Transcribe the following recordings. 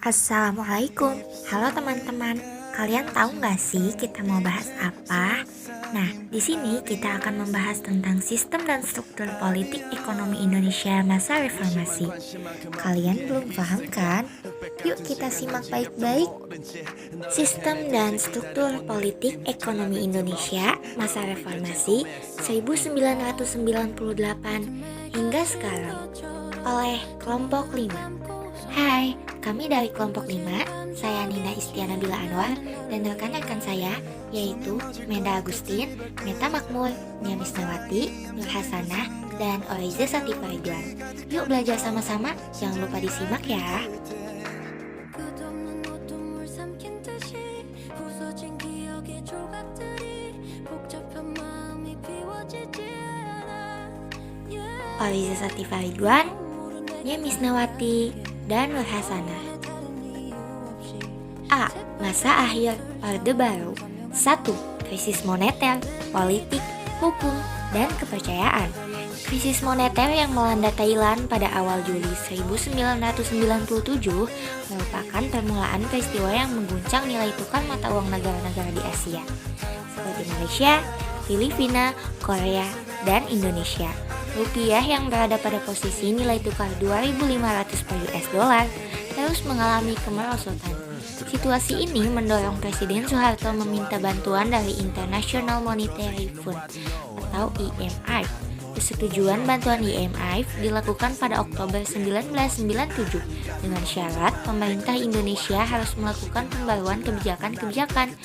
Assalamualaikum, halo teman-teman. Kalian tahu nggak sih kita mau bahas apa? Nah, di sini kita akan membahas tentang sistem dan struktur politik ekonomi Indonesia masa reformasi. Kalian belum paham kan? Yuk kita simak baik-baik. Sistem dan struktur politik ekonomi Indonesia masa reformasi 1998 hingga sekarang oleh kelompok 5. Hai, kami dari kelompok 5, saya Nina Istiana Bila Anwar, dan rekan-rekan saya, yaitu Menda Agustin, Meta Makmur, Nia Misnawati, Nur Hasanah, dan Oriza Satifah Ridwan. Yuk belajar sama-sama, jangan lupa disimak ya. Oriza Satifah Ridwan, Nia Misnawati, dan Nur Hasanah. A. Masa akhir Orde Baru. 1. Krisis moneter, politik, hukum, dan kepercayaan. Krisis moneter yang melanda Thailand pada awal Juli 1997 merupakan permulaan peristiwa yang mengguncang nilai tukar mata uang negara-negara di Asia, seperti Malaysia, Filipina, Korea, dan Indonesia. Rupiah yang berada pada posisi nilai tukar 2.500 per US dollar terus mengalami kemerosotan. Situasi ini mendorong Presiden Soeharto meminta bantuan dari International Monetary Fund atau IMF. Persetujuan bantuan IMF dilakukan pada Oktober 1997 dengan syarat pemerintah Indonesia harus melakukan pembaruan kebijakan-kebijakan,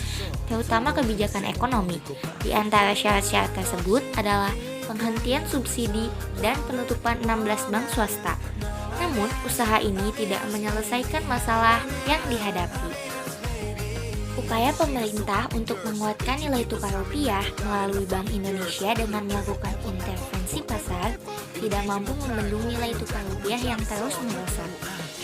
terutama kebijakan ekonomi. Di antara syarat-syarat tersebut adalah penghentian subsidi dan penutupan 16 bank swasta. Namun, usaha ini tidak menyelesaikan masalah yang dihadapi. Upaya pemerintah untuk menguatkan nilai tukar rupiah melalui Bank Indonesia dengan melakukan intervensi pasar tidak mampu membendung nilai tukar rupiah yang terus merosot.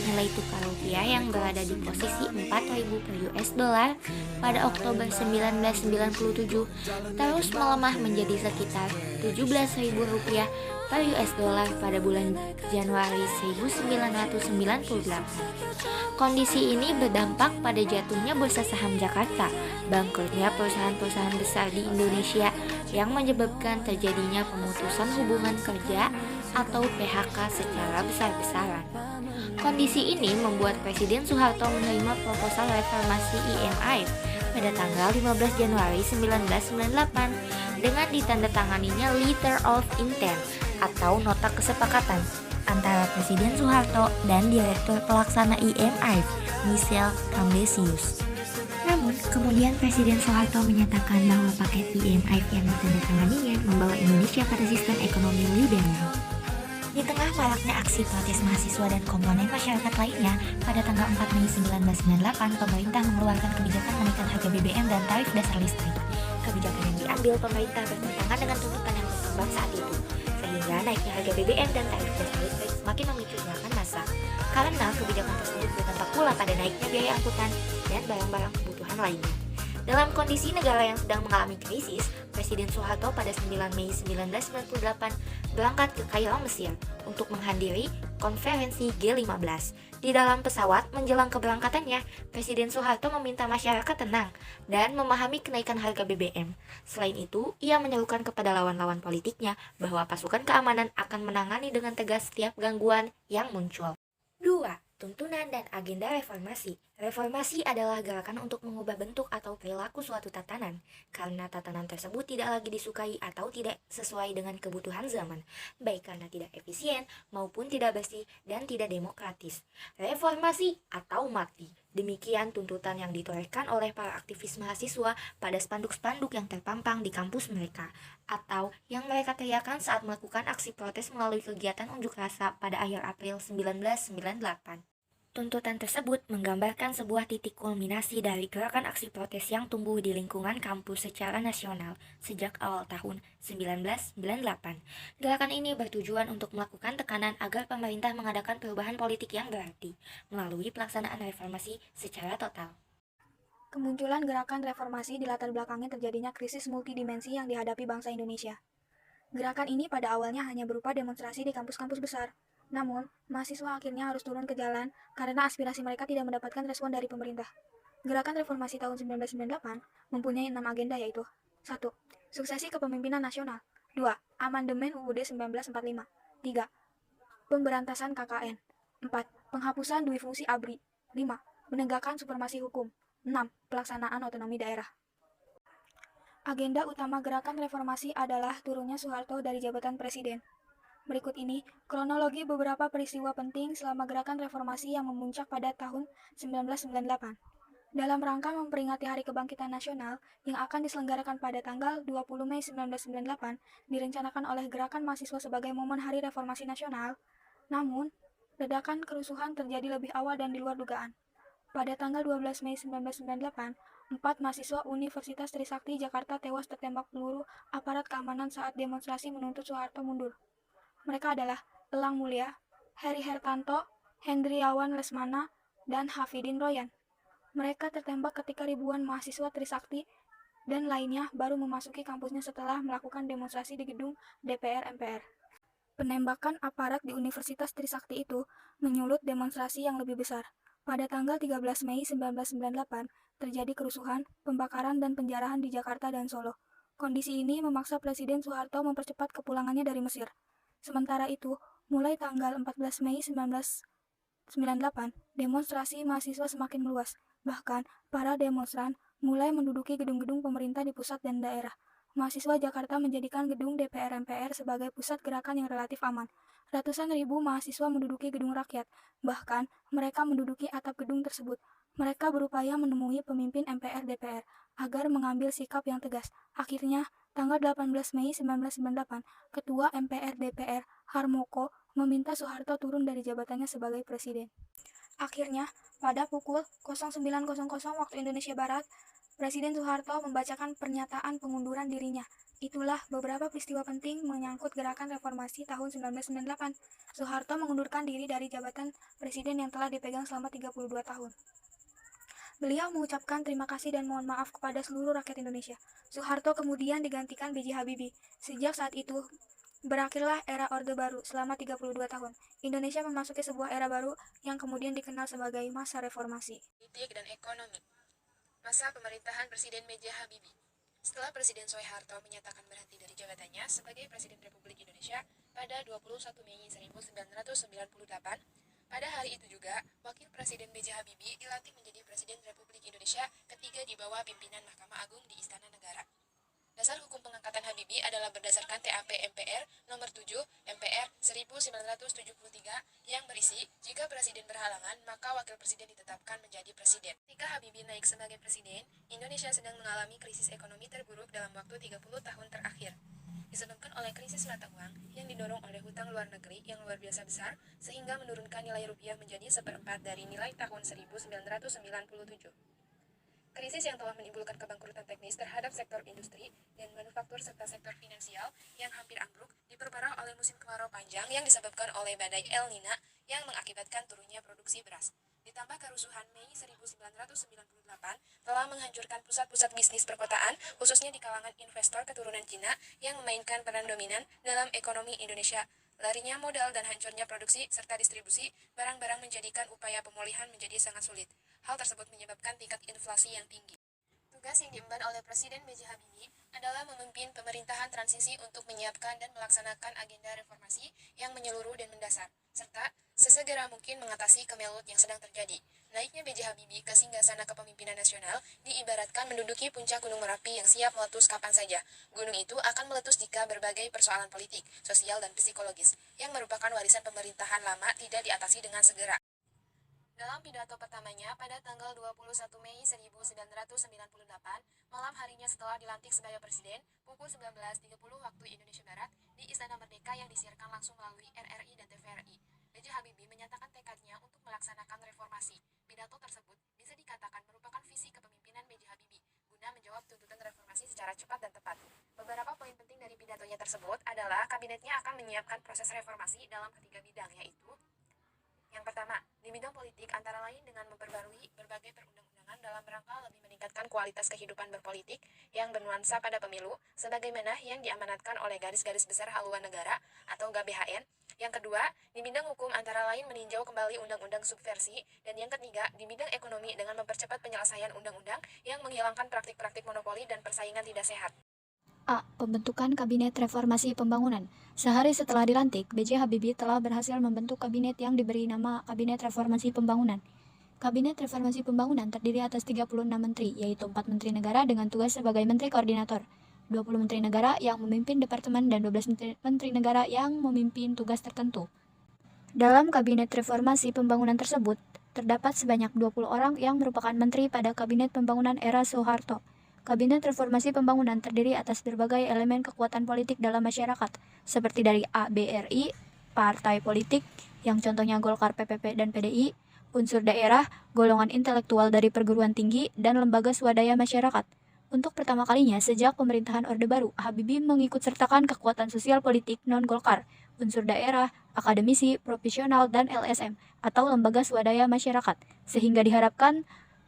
Nilai tukar rupiah yang berada di posisi 4.000 per US dollar pada Oktober 1997 terus melemah menjadi sekitar 17.000 rupiah per US dollar pada bulan Januari 1998. Kondisi ini berdampak pada jatuhnya bursa saham Jakarta, bangkrutnya perusahaan-perusahaan besar di Indonesia yang menyebabkan terjadinya pemutusan hubungan kerja atau PHK secara besar-besaran. Kondisi ini membuat Presiden Soeharto menerima proposal reformasi IMF pada tanggal 15 Januari 1998 dengan ditandatanganinya Letter of Intent atau nota kesepakatan antara Presiden Soeharto dan Direktur Pelaksana IMF, Michel Cambesius. Namun, kemudian Presiden Soeharto menyatakan bahwa paket IMF yang ditandatanganinya membawa Indonesia pada sistem ekonomi liberal. Di tengah maraknya aksi protes mahasiswa dan komponen masyarakat lainnya, pada tanggal 4 Mei 1998, pemerintah mengeluarkan kebijakan menaikkan harga BBM dan tarif dasar listrik. Kebijakan yang diambil pemerintah bertentangan dengan tuntutan yang berkembang saat itu, sehingga naiknya harga BBM dan tarif dasar listrik semakin memicu gerakan massa. Karena kebijakan tersebut berdampak pula pada naiknya biaya angkutan dan barang-barang kebutuhan lainnya. Dalam kondisi negara yang sedang mengalami krisis, Presiden Soeharto pada 9 Mei 1998 berangkat ke Kairo, Mesir untuk menghadiri konferensi G15. Di dalam pesawat menjelang keberangkatannya, Presiden Soeharto meminta masyarakat tenang dan memahami kenaikan harga BBM. Selain itu, ia menyerukan kepada lawan-lawan politiknya bahwa pasukan keamanan akan menangani dengan tegas setiap gangguan yang muncul. 2. Tuntunan dan agenda reformasi. Reformasi adalah gerakan untuk mengubah bentuk atau perilaku suatu tatanan, karena tatanan tersebut tidak lagi disukai atau tidak sesuai dengan kebutuhan zaman, baik karena tidak efisien maupun tidak bersih dan tidak demokratis. Reformasi atau mati. Demikian tuntutan yang ditorehkan oleh para aktivis mahasiswa pada spanduk-spanduk yang terpampang di kampus mereka, atau yang mereka teriakan saat melakukan aksi protes melalui kegiatan unjuk rasa pada akhir April 1998. Tuntutan tersebut menggambarkan sebuah titik kulminasi dari gerakan aksi protes yang tumbuh di lingkungan kampus secara nasional sejak awal tahun 1998. Gerakan ini bertujuan untuk melakukan tekanan agar pemerintah mengadakan perubahan politik yang berarti melalui pelaksanaan reformasi secara total. Kemunculan gerakan reformasi dilatar belakangi terjadinya krisis multidimensi yang dihadapi bangsa Indonesia. Gerakan ini pada awalnya hanya berupa demonstrasi di kampus-kampus besar. Namun, mahasiswa akhirnya harus turun ke jalan karena aspirasi mereka tidak mendapatkan respon dari pemerintah. Gerakan reformasi tahun 1998 mempunyai 6 agenda yaitu 1. Suksesi kepemimpinan nasional. 2. Amandemen UUD 1945. 3. Pemberantasan KKN. 4. Penghapusan dui fungsi ABRI. 5. Menegakkan supremasi hukum. 6. Pelaksanaan otonomi daerah. Agenda utama gerakan reformasi adalah turunnya Soeharto dari jabatan presiden. Berikut ini kronologi beberapa peristiwa penting selama gerakan reformasi yang memuncak pada tahun 1998. Dalam rangka memperingati Hari Kebangkitan Nasional yang akan diselenggarakan pada tanggal 20 Mei 1998, direncanakan oleh Gerakan Mahasiswa sebagai momen Hari Reformasi Nasional. Namun, ledakan kerusuhan terjadi lebih awal dan di luar dugaan. Pada tanggal 12 Mei 1998, 4 mahasiswa Universitas Trisakti Jakarta tewas tertembak peluru aparat keamanan saat demonstrasi menuntut Soeharto mundur. Mereka adalah Elang Mulia, Heri Hertanto, Hendriawan Lesmana, dan Hafidin Royan. Mereka tertembak ketika ribuan mahasiswa Trisakti dan lainnya baru memasuki kampusnya setelah melakukan demonstrasi di gedung DPR MPR. Penembakan aparat di Universitas Trisakti itu menyulut demonstrasi yang lebih besar. Pada tanggal 13 Mei 1998, terjadi kerusuhan, pembakaran, dan penjarahan di Jakarta dan Solo. Kondisi ini memaksa Presiden Soeharto mempercepat kepulangannya dari Mesir. Sementara itu, mulai tanggal 14 Mei 1998, demonstrasi mahasiswa semakin meluas. Bahkan, para demonstran mulai menduduki gedung-gedung pemerintah di pusat dan daerah. Mahasiswa Jakarta menjadikan gedung DPR MPR sebagai pusat gerakan yang relatif aman. Ratusan ribu mahasiswa menduduki gedung rakyat. Bahkan, mereka menduduki atap gedung tersebut. Mereka berupaya menemui pemimpin MPR DPR agar mengambil sikap yang tegas. Akhirnya, tanggal 18 Mei 1998, Ketua MPR DPR Harmoko meminta Soeharto turun dari jabatannya sebagai presiden. Akhirnya, pada pukul 09.00 waktu Indonesia Barat, Presiden Soeharto membacakan pernyataan pengunduran dirinya. Itulah beberapa peristiwa penting menyangkut gerakan reformasi tahun 1998. Soeharto mengundurkan diri dari jabatan presiden yang telah dipegang selama 32 tahun. Beliau mengucapkan terima kasih dan mohon maaf kepada seluruh rakyat Indonesia. Soeharto kemudian digantikan B.J. Habibie. Sejak saat itu, berakhirlah era Orde Baru selama 32 tahun. Indonesia memasuki sebuah era baru yang kemudian dikenal sebagai masa reformasi. Politik dan ekonomi. Masa pemerintahan Presiden B.J. Habibie. Setelah Presiden Soeharto menyatakan berhenti dari jabatannya sebagai Presiden Republik Indonesia pada 21 Mei 1998, pada hari itu juga, Wakil Presiden B.J. Habibie dilantik menjadi Presiden Republik Indonesia ketiga di bawah pimpinan Mahkamah Agung di Istana Negara. Dasar hukum pengangkatan Habibie adalah berdasarkan TAP MPR nomor 7 MPR 1973 yang berisi, jika presiden berhalangan, maka wakil presiden ditetapkan menjadi presiden. Ketika Habibie naik sebagai presiden, Indonesia sedang mengalami krisis ekonomi terburuk dalam waktu 30 tahun terakhir. Disebabkan oleh krisis mata uang yang didorong oleh hutang luar negeri yang luar biasa besar, sehingga menurunkan nilai rupiah menjadi seperempat dari nilai tahun 1997. Krisis yang telah menimbulkan kebangkrutan teknis terhadap sektor industri dan manufaktur serta sektor finansial yang hampir ambruk diperparah oleh musim kemarau panjang yang disebabkan oleh badai El Nina yang mengakibatkan turunnya produksi beras. Ditambah kerusuhan Mei 1998 telah menghancurkan pusat-pusat bisnis perkotaan, khususnya di kalangan investor keturunan Cina yang memainkan peran dominan dalam ekonomi Indonesia. Larinya modal dan hancurnya produksi serta distribusi barang-barang menjadikan upaya pemulihan menjadi sangat sulit. Hal tersebut menyebabkan tingkat inflasi yang tinggi. Tugas yang diemban oleh Presiden B.J. Habibie adalah memimpin pemerintahan transisi untuk menyiapkan dan melaksanakan agenda reformasi yang menyeluruh dan mendasar, serta sesegera mungkin mengatasi kemelut yang sedang terjadi. Naiknya B.J. Habibie ke singgasana kepemimpinan nasional diibaratkan menduduki puncak Gunung Merapi yang siap meletus kapan saja. Gunung itu akan meletus jika berbagai persoalan politik, sosial, dan psikologis yang merupakan warisan pemerintahan lama tidak diatasi dengan segera. Dalam pidato pertamanya pada tanggal 21 Mei 1998, malam harinya setelah dilantik sebagai presiden, pukul 19.30 waktu Indonesia Barat, di Istana Merdeka yang disiarkan langsung melalui RRI dan TVRI, B.J. Habibie menyatakan tekadnya untuk melaksanakan reformasi. Pidato tersebut bisa dikatakan merupakan visi kepemimpinan B.J. Habibie, guna menjawab tuntutan reformasi secara cepat dan tepat. Beberapa poin penting dari pidatonya tersebut adalah kabinetnya akan menyiapkan proses reformasi dalam ketiga bidang, yaitu yang pertama, di bidang politik antara lain dengan memperbarui berbagai perundang-undangan dalam rangka lebih meningkatkan kualitas kehidupan berpolitik yang bernuansa pada pemilu, sebagaimana yang diamanatkan oleh Garis-Garis Besar Haluan Negara atau GBHN Yang kedua, di bidang hukum antara lain meninjau kembali undang-undang subversi, dan yang ketiga, di bidang ekonomi dengan mempercepat penyelesaian undang-undang yang menghilangkan praktik-praktik monopoli dan persaingan tidak sehat. A. Pembentukan Kabinet Reformasi Pembangunan. Sehari setelah dilantik, B.J. Habibie telah berhasil membentuk kabinet yang diberi nama Kabinet Reformasi Pembangunan. Kabinet Reformasi Pembangunan terdiri atas 36 menteri, yaitu 4 menteri negara dengan tugas sebagai menteri koordinator, 20 menteri negara yang memimpin departemen, dan 12 menteri negara yang memimpin tugas tertentu. Dalam Kabinet Reformasi Pembangunan tersebut, terdapat sebanyak 20 orang yang merupakan menteri pada Kabinet Pembangunan era Soeharto. Kabinet Reformasi Pembangunan terdiri atas berbagai elemen kekuatan politik dalam masyarakat, seperti dari ABRI, partai politik, yang contohnya Golkar, PPP, dan PDI, unsur daerah, golongan intelektual dari perguruan tinggi, dan lembaga swadaya masyarakat. Untuk pertama kalinya sejak pemerintahan Orde Baru, Habibie mengikutsertakan kekuatan sosial politik non-Golkar, unsur daerah, akademisi, profesional, dan LSM, atau lembaga swadaya masyarakat, sehingga diharapkan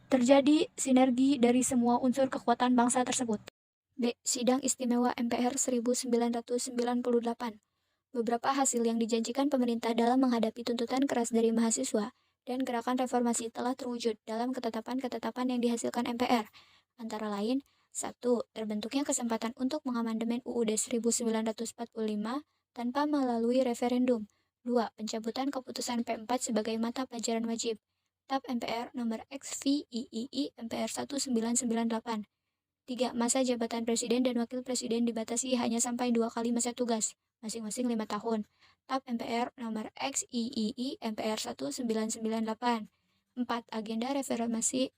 terjadi sinergi dari semua unsur kekuatan bangsa tersebut. B. Sidang Istimewa MPR 1998. Beberapa hasil yang dijanjikan pemerintah dalam menghadapi tuntutan keras dari mahasiswa dan gerakan reformasi telah terwujud dalam ketetapan-ketetapan yang dihasilkan MPR, antara lain: 1. Terbentuknya kesempatan untuk mengamandemen UUD 1945 tanpa melalui referendum. 2. Pencabutan keputusan P4 sebagai mata pelajaran wajib. TAP MPR nomor XVIII MPR 1998. 3. Masa jabatan presiden dan wakil presiden dibatasi hanya sampai 2 kali masa tugas, masing-masing 5 tahun. TAP MPR nomor XIII MPR 1998. 4. Agenda reformasi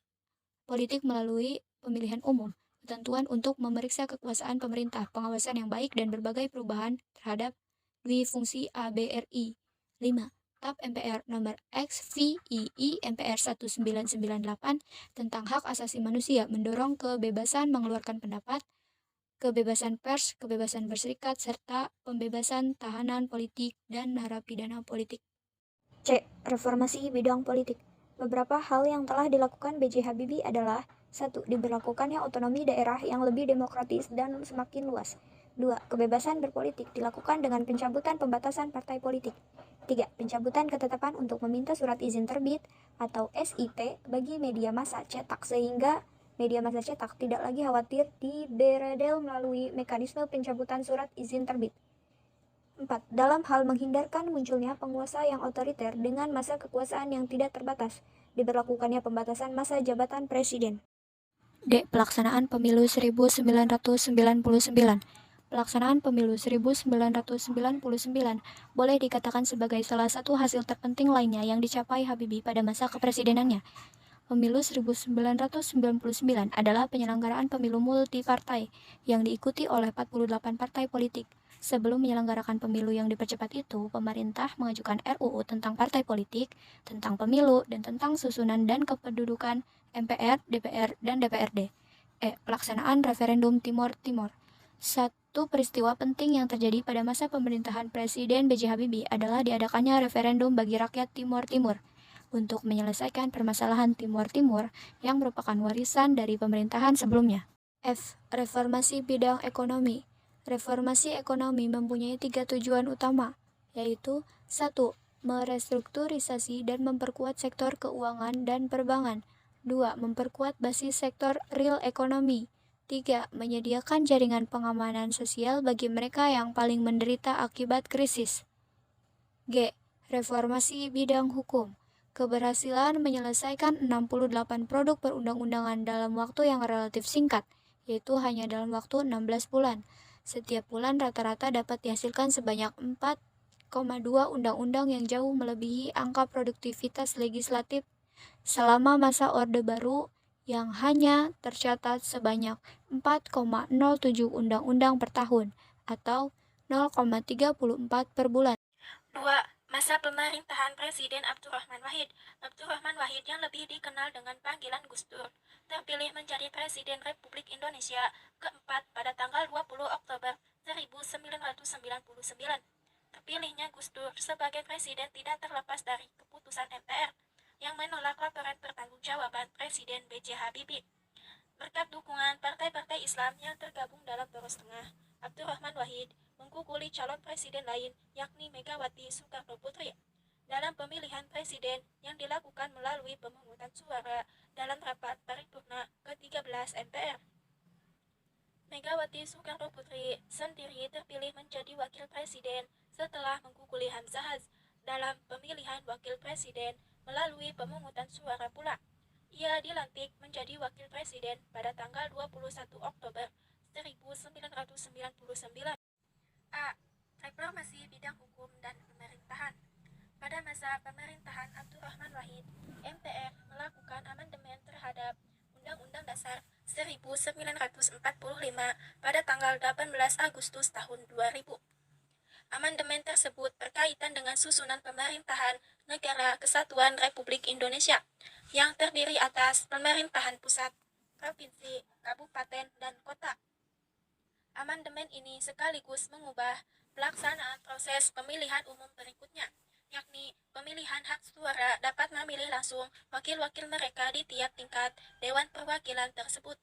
politik melalui pemilihan umum, ketentuan untuk memeriksa kekuasaan pemerintah, pengawasan yang baik, dan berbagai perubahan terhadap dui fungsi ABRI. 5. TAP MPR nomor XVII MPR 1998 tentang hak asasi manusia mendorong kebebasan mengeluarkan pendapat, kebebasan pers, kebebasan berserikat, serta pembebasan tahanan politik dan narapidana politik. C. Reformasi bidang politik. Beberapa hal yang telah dilakukan B.J. Habibie adalah: 1. Diberlakukannya otonomi daerah yang lebih demokratis dan semakin luas. 2. Kebebasan berpolitik dilakukan dengan pencabutan pembatasan partai politik. 3. Pencabutan ketetapan untuk meminta surat izin terbit atau SIT bagi media massa cetak, sehingga media massa cetak tidak lagi khawatir diberedel melalui mekanisme pencabutan surat izin terbit. 4. Dalam hal menghindarkan munculnya penguasa yang otoriter dengan masa kekuasaan yang tidak terbatas, diberlakukannya pembatasan masa jabatan presiden. D. Pelaksanaan Pemilu 1999. Pelaksanaan Pemilu 1999 boleh dikatakan sebagai salah satu hasil terpenting lainnya yang dicapai Habibie pada masa kepresidenannya. Pemilu 1999 adalah penyelenggaraan pemilu multipartai yang diikuti oleh 48 partai politik. Sebelum menyelenggarakan pemilu yang dipercepat itu, pemerintah mengajukan RUU tentang partai politik, tentang pemilu, dan tentang susunan dan kependudukan MPR, DPR, dan DPRD. Pelaksanaan referendum Timor Timur. Satu peristiwa penting yang terjadi pada masa pemerintahan Presiden B.J. Habibie adalah diadakannya referendum bagi rakyat Timor Timur untuk menyelesaikan permasalahan Timor Timur yang merupakan warisan dari pemerintahan sebelumnya. F. Reformasi bidang ekonomi. Reformasi ekonomi mempunyai 3 tujuan utama, yaitu: 1. Merestrukturisasi dan memperkuat sektor keuangan dan perbankan. 2. Memperkuat basis sektor real ekonomi. 3. Menyediakan jaringan pengamanan sosial bagi mereka yang paling menderita akibat krisis. G. Reformasi bidang hukum. Keberhasilan menyelesaikan 68 produk perundang-undangan dalam waktu yang relatif singkat, yaitu hanya dalam waktu 16 bulan. Setiap bulan rata-rata dapat dihasilkan sebanyak 4,2 undang-undang yang jauh melebihi angka produktivitas legislatif selama masa Orde Baru yang hanya tercatat sebanyak 4,07 undang-undang per tahun atau 0,34 per bulan. 2. Masa pemerintahan Presiden Abdurrahman Wahid. Abdurrahman Wahid yang lebih dikenal dengan panggilan Gus Dur, terpilih menjadi Presiden Republik Indonesia keempat pada tanggal 20 Oktober 1999. Terpilihnya Gus Dur sebagai Presiden tidak terlepas dari keputusan MPR yang menolak laporan pertanggungjawaban Presiden B.J. Habibie. Berkat dukungan partai-partai Islam yang tergabung dalam Poros Tengah, Abdurrahman Wahid mengguguli calon presiden lain, yakni Megawati Soekarno Putri. Dalam pemilihan presiden yang dilakukan melalui pemungutan suara dalam rapat paripurna ke-13 MPR. Megawati Soekarno Putri sendiri terpilih menjadi wakil presiden setelah mengguguli Hamzahas dalam pemilihan wakil presiden melalui pemungutan suara pula. Ia dilantik menjadi wakil presiden pada tanggal 21 Oktober 1999. A. Reformasi bidang hukum dan pemerintahan. Pada masa pemerintahan Abdurrahman Wahid, MPR melakukan amandemen terhadap Undang-Undang Dasar 1945 pada tanggal 18 Agustus tahun 2000. Amandemen tersebut berkaitan dengan susunan pemerintahan Negara Kesatuan Republik Indonesia yang terdiri atas pemerintahan pusat, provinsi, kabupaten, dan kota. Amandemen ini sekaligus mengubah pelaksanaan proses pemilihan umum berikutnya, yakni pemilihan hak suara dapat memilih langsung wakil-wakil mereka di tiap tingkat Dewan Perwakilan tersebut.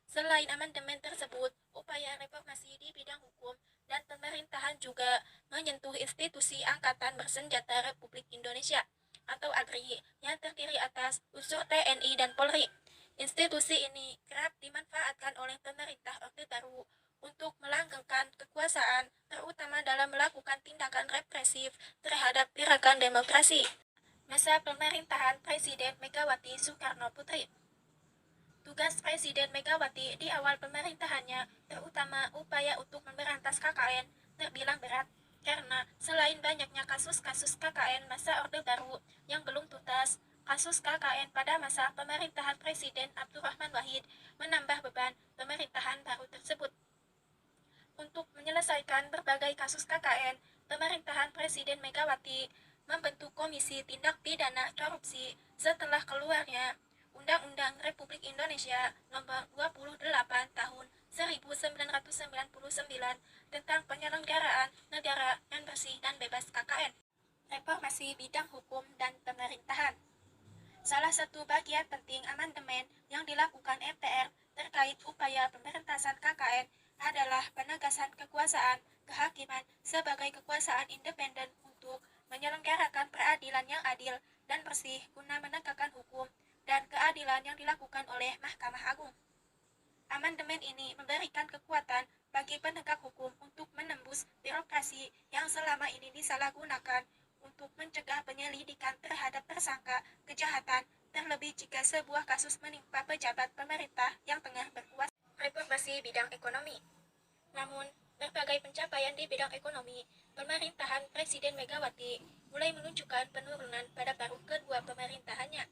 Selain amandemen tersebut, upaya reformasi di bidang hukum dan pemerintahan juga menyentuh institusi Angkatan Bersenjata Republik Indonesia atau ABRI yang terdiri atas unsur TNI dan Polri. Institusi ini kerap dimanfaatkan oleh pemerintah Orde Baru untuk melanggengkan kekuasaan, terutama dalam melakukan tindakan represif terhadap gerakan demokrasi. Masa pemerintahan Presiden Megawati Soekarno Putri. Tugas Presiden Megawati di awal pemerintahannya, terutama upaya untuk memberantas KKN, terbilang berat karena selain banyaknya kasus-kasus KKN masa Orde Baru yang belum tuntas, kasus KKN pada masa pemerintahan Presiden Abdurrahman Wahid menambah beban pemerintahan baru tersebut. Untuk menyelesaikan berbagai kasus KKN, pemerintahan Presiden Megawati membentuk Komisi Tindak Pidana Korupsi setelah keluarnya Undang-Undang Republik Indonesia Nomor 28 Tahun 1999 tentang penyelenggaraan negara yang bersih dan bebas KKN. Reformasi bidang hukum dan pemerintahan. Salah satu bagian penting amandemen yang dilakukan MPR terkait upaya pemberantasan KKN adalah penegasan kekuasaan kehakiman sebagai kekuasaan independen untuk menyelenggarakan peradilan yang adil dan bersih guna menegakkan hukum dan keadilan yang dilakukan oleh Mahkamah Agung. Amandemen ini memberikan kekuatan bagi penegak hukum untuk menembus birokrasi yang selama ini disalahgunakan untuk mencegah penyelidikan terhadap tersangka kejahatan, terlebih jika sebuah kasus menimpa pejabat pemerintah yang tengah berkuasa. Reformasi bidang ekonomi. Namun, berbagai pencapaian di bidang ekonomi, pemerintahan Presiden Megawati mulai menunjukkan penurunan pada paruh kedua pemerintahannya.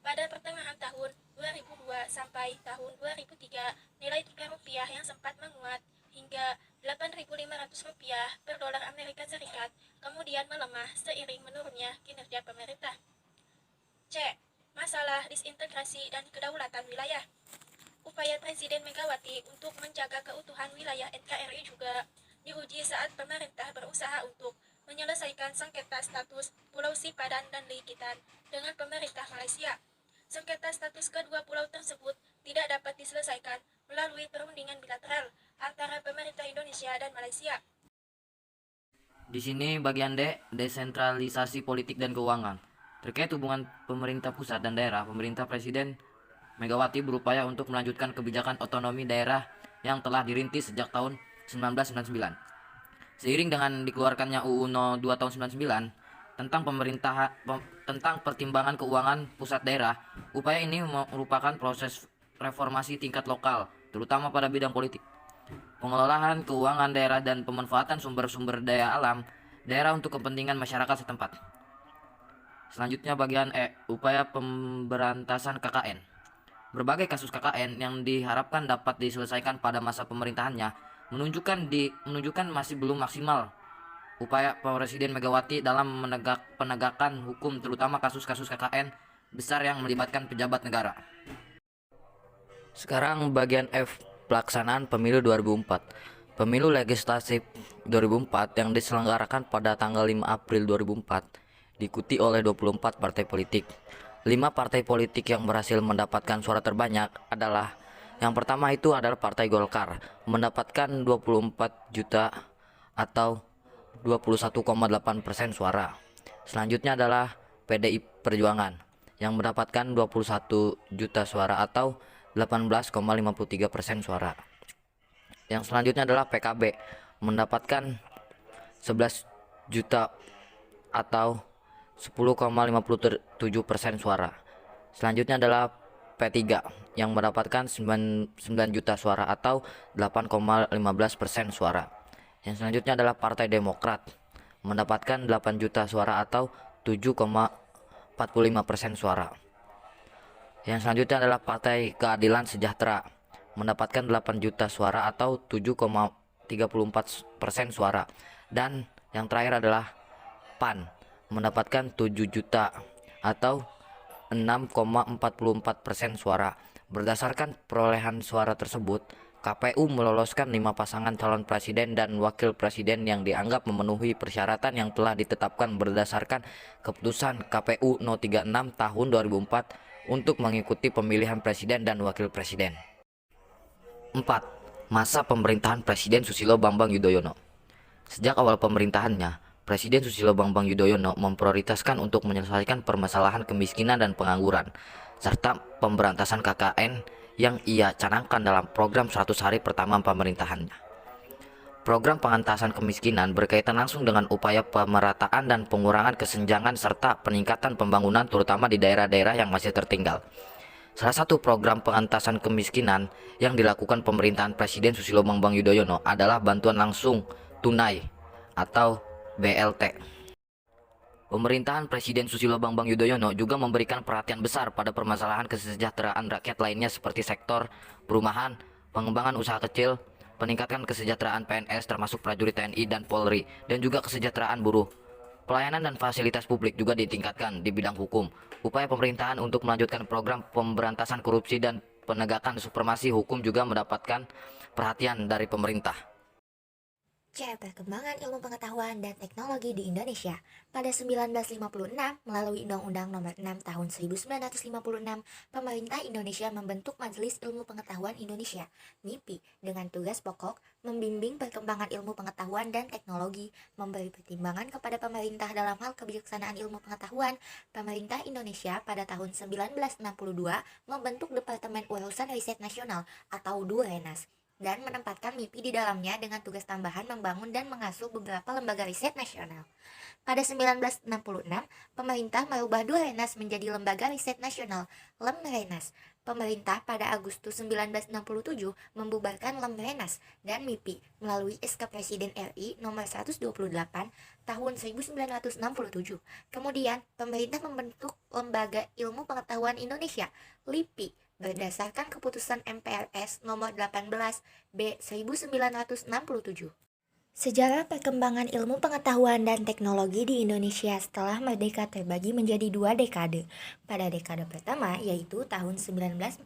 Pada pertengahan tahun 2002 sampai tahun 2003, nilai tukar rupiah yang sempat menguat hingga Rp8.500 per dolar Amerika Serikat kemudian melemah seiring menurunnya kinerja pemerintah. C. Masalah disintegrasi dan kedaulatan wilayah. Upaya Presiden Megawati untuk menjaga keutuhan wilayah NKRI juga diuji saat pemerintah berusaha untuk menyelesaikan sengketa status Pulau Sipadan dan Likitan dengan pemerintah Malaysia. Sengketa status kedua pulau tersebut tidak dapat diselesaikan melalui perundingan bilateral antara pemerintah Indonesia dan Malaysia. Di sini bagian D, desentralisasi politik dan keuangan. Terkait hubungan pemerintah pusat dan daerah, pemerintah Presiden Megawati berupaya untuk melanjutkan kebijakan otonomi daerah yang telah dirintis sejak tahun 1999. Seiring dengan dikeluarkannya UU 02 tahun 99 tentang pertimbangan keuangan pusat daerah, upaya ini merupakan proses reformasi tingkat lokal, terutama pada bidang politik, pengelolaan keuangan daerah dan pemanfaatan sumber-sumber daya alam daerah untuk kepentingan masyarakat setempat. Selanjutnya bagian E, upaya pemberantasan KKN. Berbagai kasus KKN yang diharapkan dapat diselesaikan pada masa pemerintahannya menunjukkan masih belum maksimal upaya Presiden Megawati dalam penegakan hukum, terutama kasus-kasus KKN besar yang melibatkan pejabat negara. Sekarang bagian F, pelaksanaan pemilu 2004. Pemilu legislatif 2004 yang diselenggarakan pada tanggal 5 April 2004 diikuti oleh 24 partai politik. 5 partai politik yang berhasil mendapatkan suara terbanyak adalah, yang pertama itu adalah Partai Golkar, mendapatkan 24 juta atau 21,8% suara. Selanjutnya adalah PDI Perjuangan yang mendapatkan 21 juta suara atau 18,53% suara. Yang selanjutnya adalah PKB mendapatkan 11 juta atau 10,57% suara. Selanjutnya adalah P3 yang mendapatkan 9 juta suara atau 8,15% suara. Yang selanjutnya adalah Partai Demokrat mendapatkan 8 juta suara atau 7,45% suara. Yang selanjutnya adalah Partai Keadilan Sejahtera mendapatkan 8 juta suara atau 7,34% suara. Dan yang terakhir adalah PAN mendapatkan 7 juta atau 6,44% suara. Berdasarkan perolehan suara tersebut, KPU meloloskan 5 pasangan calon presiden dan wakil presiden yang dianggap memenuhi persyaratan yang telah ditetapkan berdasarkan keputusan KPU No. 36 tahun 2004 untuk mengikuti pemilihan presiden dan wakil presiden. 4. Masa pemerintahan Presiden Susilo Bambang Yudhoyono. Sejak awal pemerintahannya, Presiden Susilo Bambang Yudhoyono memprioritaskan untuk menyelesaikan permasalahan kemiskinan dan pengangguran, serta pemberantasan KKN yang ia canangkan dalam program 100 hari pertama pemerintahannya. Program pengentasan kemiskinan berkaitan langsung dengan upaya pemerataan dan pengurangan kesenjangan serta peningkatan pembangunan terutama di daerah-daerah yang masih tertinggal. Salah satu program pengentasan kemiskinan yang dilakukan pemerintahan Presiden Susilo Bambang Yudhoyono adalah bantuan langsung tunai atau BLT. Pemerintahan Presiden Susilo Bambang Yudhoyono juga memberikan perhatian besar pada permasalahan kesejahteraan rakyat lainnya seperti sektor perumahan, pengembangan usaha kecil, peningkatan kesejahteraan PNS termasuk prajurit TNI dan Polri, dan juga kesejahteraan buruh. Pelayanan dan fasilitas publik juga ditingkatkan di bidang hukum. Upaya pemerintahan untuk melanjutkan program pemberantasan korupsi dan penegakan supremasi hukum juga mendapatkan perhatian dari pemerintah. C. Perkembangan ilmu pengetahuan dan teknologi di Indonesia. Pada 1956, melalui Undang-Undang Nomor 6 Tahun 1956, pemerintah Indonesia membentuk Majelis Ilmu Pengetahuan Indonesia, MIPI, dengan tugas pokok membimbing perkembangan ilmu pengetahuan dan teknologi, memberi pertimbangan kepada pemerintah dalam hal kebijaksanaan ilmu pengetahuan. Pemerintah Indonesia pada tahun 1962 membentuk Departemen Urusan Riset Nasional atau DURENAS, dan menempatkan MIPI di dalamnya dengan tugas tambahan membangun dan mengasuh beberapa lembaga riset nasional. Pada 1966, pemerintah merubah DURENAS menjadi Lembaga Riset Nasional, LEMRENAS. Pemerintah pada Agustus 1967 membubarkan LEMRENAS dan MIPI melalui SK Presiden RI nomor 128 tahun 1967. Kemudian, pemerintah membentuk Lembaga Ilmu Pengetahuan Indonesia, LIPI, berdasarkan keputusan MPRS nomor 18 B 1967. Sejarah perkembangan ilmu pengetahuan dan teknologi di Indonesia setelah merdeka terbagi menjadi 2 dekade. Pada dekade pertama, yaitu tahun 1945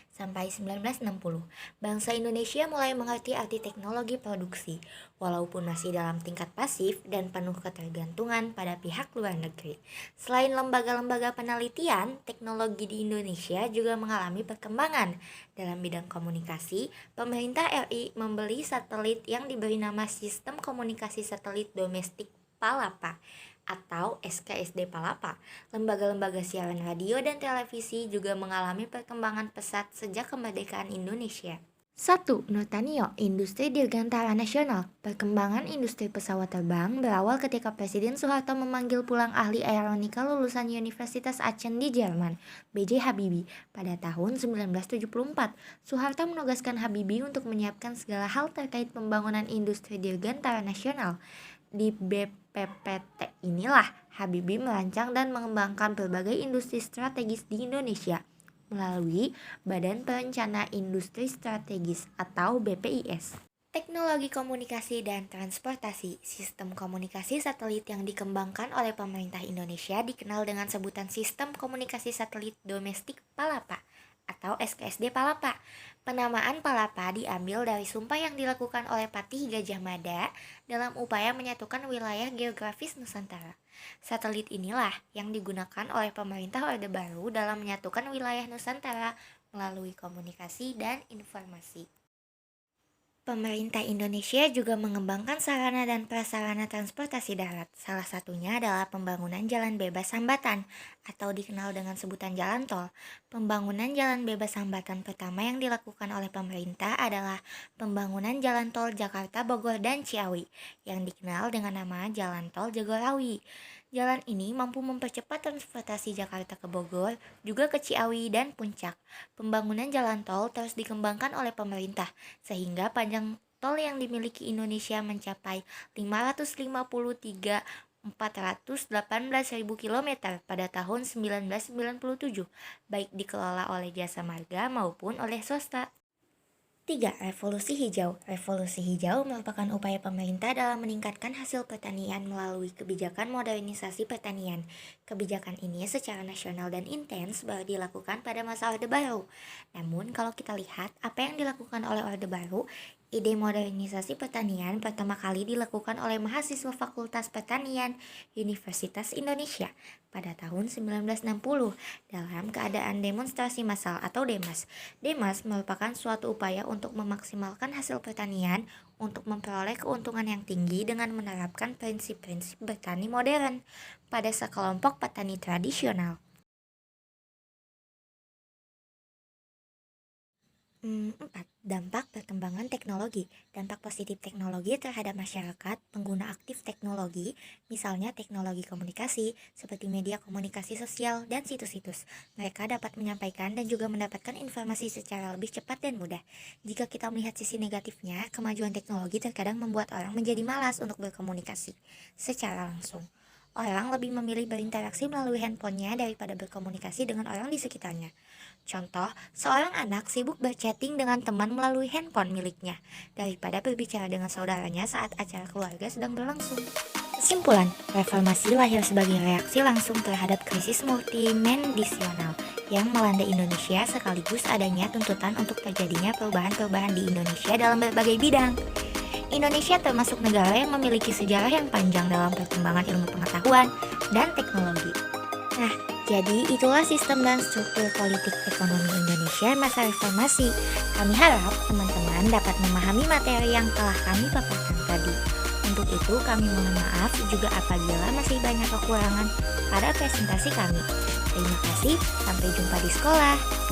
sampai 1960, bangsa Indonesia mulai mengerti arti teknologi produksi, walaupun masih dalam tingkat pasif dan penuh ketergantungan pada pihak luar negeri. Selain lembaga-lembaga penelitian, teknologi di Indonesia juga mengalami perkembangan. Dalam bidang komunikasi, pemerintah RI membeli satelit yang diberi nama Sistem Komunikasi Satelit Domestik Palapa atau SKSD Palapa. Lembaga-lembaga siaran radio dan televisi juga mengalami perkembangan pesat sejak kemerdekaan Indonesia. 1. Nurtanio, Industri Dirgantara Nasional. Perkembangan industri pesawat terbang berawal ketika Presiden Soeharto memanggil pulang ahli aeronika lulusan Universitas Aachen di Jerman, B.J. Habibie, pada tahun 1974. Soeharto menugaskan Habibie untuk menyiapkan segala hal terkait pembangunan industri Dirgantara Nasional. Di BPPT inilah Habibie merancang dan mengembangkan berbagai industri strategis di Indonesia melalui Badan Perencana Industri Strategis atau BPIS. Teknologi komunikasi dan transportasi. Sistem komunikasi satelit yang dikembangkan oleh pemerintah Indonesia dikenal dengan sebutan Sistem Komunikasi Satelit Domestik Palapa atau SKSD Palapa. Penamaan Palapa diambil dari sumpah yang dilakukan oleh Patih Gajah Mada dalam upaya menyatukan wilayah geografis Nusantara. Satelit inilah yang digunakan oleh pemerintah Orde Baru dalam menyatukan wilayah Nusantara melalui komunikasi dan informasi. Pemerintah Indonesia juga mengembangkan sarana dan prasarana transportasi darat. Salah satunya adalah pembangunan jalan bebas hambatan atau dikenal dengan sebutan jalan tol. Pembangunan jalan bebas hambatan pertama yang dilakukan oleh pemerintah adalah pembangunan jalan tol Jakarta, Bogor, dan Ciawi yang dikenal dengan nama Jalan Tol Jagorawi. Jalan ini mampu mempercepat transportasi Jakarta ke Bogor, juga ke Ciawi dan Puncak. Pembangunan jalan tol terus dikembangkan oleh pemerintah, sehingga panjang tol yang dimiliki Indonesia mencapai 553.418.000 km pada tahun 1997, baik dikelola oleh Jasa Marga maupun oleh swasta. 3. Revolusi Hijau. Revolusi hijau merupakan upaya pemerintah dalam meningkatkan hasil pertanian melalui kebijakan modernisasi pertanian. Kebijakan ini secara nasional dan intens baru dilakukan pada masa Orde Baru. Namun kalau kita lihat apa yang dilakukan oleh Orde Baru, ide modernisasi pertanian pertama kali dilakukan oleh mahasiswa Fakultas Pertanian Universitas Indonesia pada tahun 1960 dalam keadaan demonstrasi massal atau DEMAS. DEMAS merupakan suatu upaya untuk memaksimalkan hasil pertanian untuk memperoleh keuntungan yang tinggi dengan menerapkan prinsip-prinsip bertani modern pada sekelompok petani tradisional. 4. Dampak perkembangan teknologi. Dampak positif teknologi terhadap masyarakat pengguna aktif teknologi, misalnya teknologi komunikasi, seperti media komunikasi sosial dan situs-situs. Mereka dapat menyampaikan dan juga mendapatkan informasi secara lebih cepat dan mudah. Jika kita melihat sisi negatifnya, kemajuan teknologi terkadang membuat orang menjadi malas untuk berkomunikasi secara langsung. Orang lebih memilih berinteraksi melalui handphonenya daripada berkomunikasi dengan orang di sekitarnya. Contoh, seorang anak sibuk berchatting dengan teman melalui handphone miliknya daripada berbicara dengan saudaranya saat acara keluarga sedang berlangsung. Kesimpulan, reformasi lahir sebagai reaksi langsung terhadap krisis multidimensional yang melanda Indonesia sekaligus adanya tuntutan untuk terjadinya perubahan-perubahan di Indonesia dalam berbagai bidang. Indonesia termasuk negara yang memiliki sejarah yang panjang dalam perkembangan ilmu pengetahuan dan teknologi. Nah, jadi itulah sistem dan struktur politik ekonomi Indonesia masa reformasi. Kami harap teman-teman dapat memahami materi yang telah kami paparkan tadi. Untuk itu kami mohon maaf juga apabila masih banyak kekurangan pada presentasi kami. Terima kasih, sampai jumpa di sekolah.